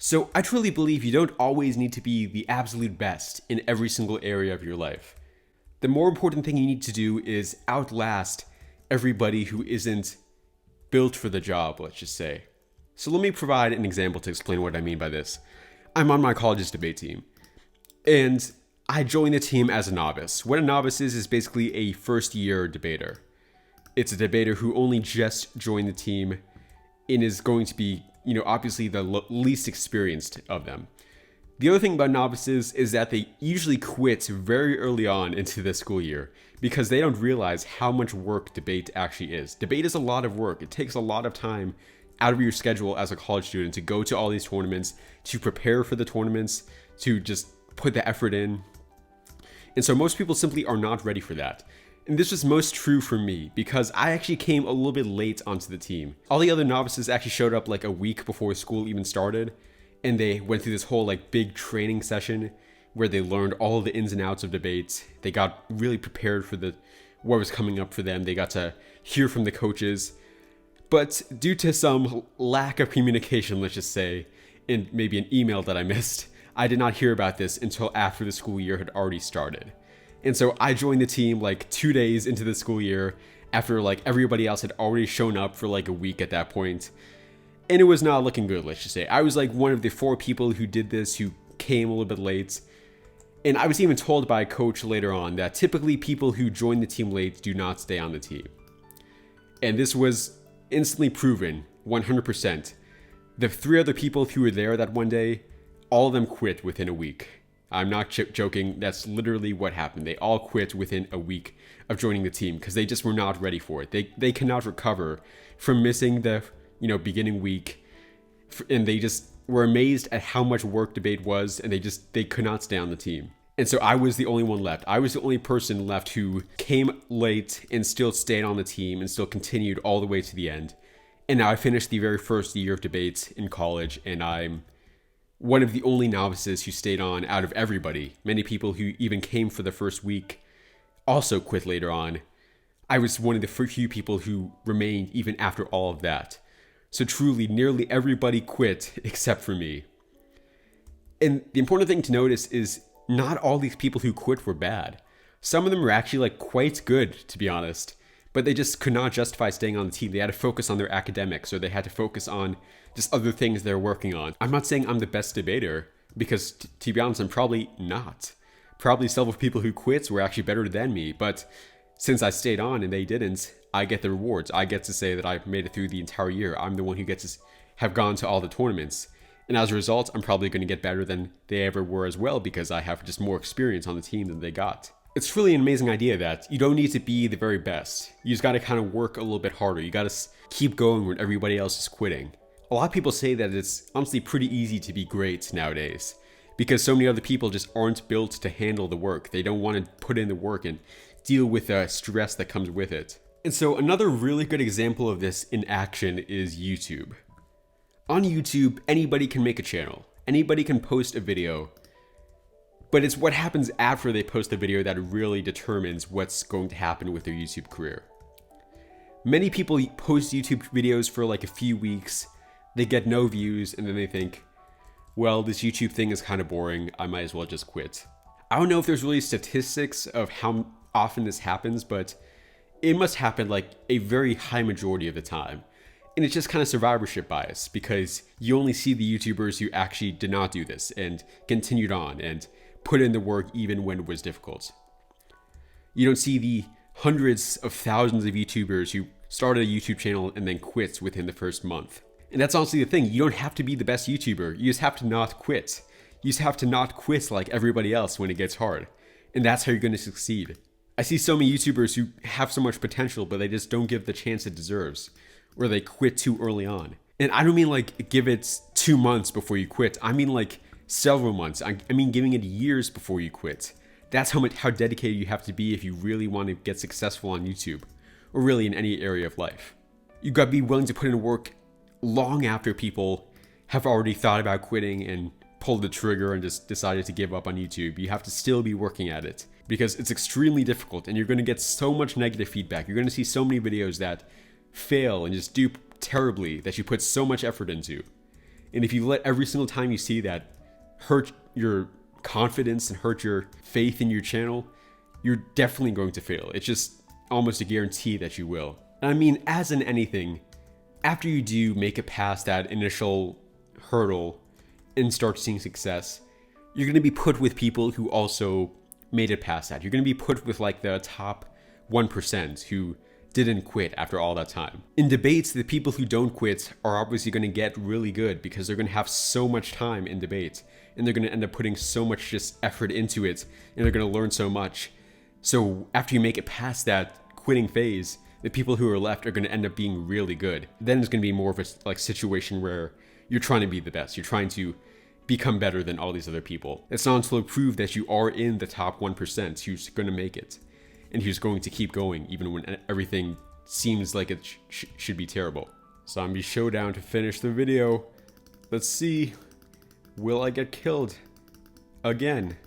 So I truly believe you don't always need to be the absolute best in every single area of your life. The more important thing you need to do is outlast everybody who isn't built for the job, let's just say. So let me provide an example to explain what I mean by this. I'm on my college's debate team, and I joined the team as a novice. What a novice is basically a first year debater. It's a debater who only just joined the team and is going to be, obviously the least experienced of them. The other thing about novices is that they usually quit very early on into the school year because they don't realize how much work debate actually is. Debate is a lot of work. It takes a lot of time out of your schedule as a college student to go to all these tournaments, to prepare for the tournaments, to just put the effort in. And so most people simply are not ready for that. And this was most true for me because I actually came a little bit late onto the team. All the other novices actually showed up like a week before school even started, and they went through this whole like big training session where they learned all the ins and outs of debates. They got really prepared for what was coming up for them. They got to hear from the coaches. But due to some lack of communication, let's just say, and maybe an email that I missed, I did not hear about this until after the school year had already started. And so I joined the team like 2 days into the school year after like everybody else had already shown up for like a week at that point. And it was not looking good, let's just say. I was like one of the 4 people who did this, who came a little bit late. And I was even told by a coach later on that typically people who join the team late do not stay on the team. And this was instantly proven, 100%. The 3 other people who were there that one day, all of them quit within a week. I'm not joking, that's literally what happened. They all quit within a week of joining the team because they just were not ready for it. They cannot recover from missing the beginning week, and they just were amazed at how much work debate was, and they could not stay on the team. And so I was the only one left. I was the only person left who came late and still stayed on the team and still continued all the way to the end. And now I finished the very first year of debates in college, and I'm one of the only novices who stayed on out of everybody. Many people who even came for the first week also quit later on. I was one of the few people who remained even after all of that. So truly, nearly everybody quit except for me. And the important thing to notice is not all these people who quit were bad. Some of them were actually like quite good, to be honest. But they just could not justify staying on the team. They had to focus on their academics, or they had to focus on just other things they're working on. I'm not saying I'm the best debater, because to be honest, I'm probably not. Probably several people who quit were actually better than me, but since I stayed on and they didn't, I get the rewards. I get to say that I've made it through the entire year. I'm the one who gets to have gone to all the tournaments. And as a result, I'm probably going to get better than they ever were as well, because I have just more experience on the team than they got. It's really an amazing idea that you don't need to be the very best. You just got to kind of work a little bit harder. You got to keep going when everybody else is quitting. A lot of people say that it's honestly pretty easy to be great nowadays because so many other people just aren't built to handle the work. They don't want to put in the work and deal with the stress that comes with it. And so another really good example of this in action is YouTube. On YouTube, anybody can make a channel. Anybody can post a video. But it's what happens after they post the video that really determines what's going to happen with their YouTube career. Many people post YouTube videos for like a few weeks, they get no views, and then they think, well, this YouTube thing is kind of boring, I might as well just quit. I don't know if there's really statistics of how often this happens, but it must happen like a very high majority of the time. And it's just kind of survivorship bias because you only see the YouTubers who actually did not do this and continued on and put in the work even when it was difficult. You don't see the hundreds of thousands of YouTubers who started a YouTube channel and then quit within the first month. And that's honestly the thing. You don't have to be the best YouTuber. You just have to not quit. You just have to not quit like everybody else when it gets hard. And that's how you're going to succeed. I see so many YouTubers who have so much potential, but they just don't give the chance it deserves, or they quit too early on. And I don't mean like give it 2 months before you quit. I mean like several months. I mean giving it years before you quit. That's how dedicated you have to be if you really want to get successful on YouTube, or really in any area of life. You got to be willing to put in work long after people have already thought about quitting and pulled the trigger and just decided to give up on YouTube. You have to still be working at it because it's extremely difficult and you're going to get so much negative feedback. You're going to see so many videos that fail and just do terribly that you put so much effort into. And And if you let every single time you see that hurt your confidence and hurt your faith in your channel, you're definitely going to fail. It's just almost a guarantee that you will. I mean, as in anything, after you do make it past that initial hurdle and start seeing success, you're going to be put with people who also made it past that. You're going to be put with like the top 1% who didn't quit after all that time. In debates, the people who don't quit are obviously going to get really good because they're going to have so much time in debate, and they're going to end up putting so much just effort into it, and they're going to learn so much. So after you make it past that quitting phase, the people who are left are going to end up being really good. Then it's going to be more of a like situation where you're trying to be the best. You're trying to become better than all these other people. It's not until you prove that you are in the top 1% who's going to make it, and who's going to keep going even when everything seems like it should be terrible. Zombie showdown to finish the video. Let's see. Will I get killed again?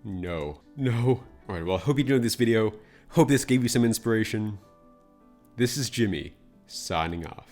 No. Alright, well, I hope you enjoyed this video. Hope this gave you some inspiration. This is Jimmy, signing off.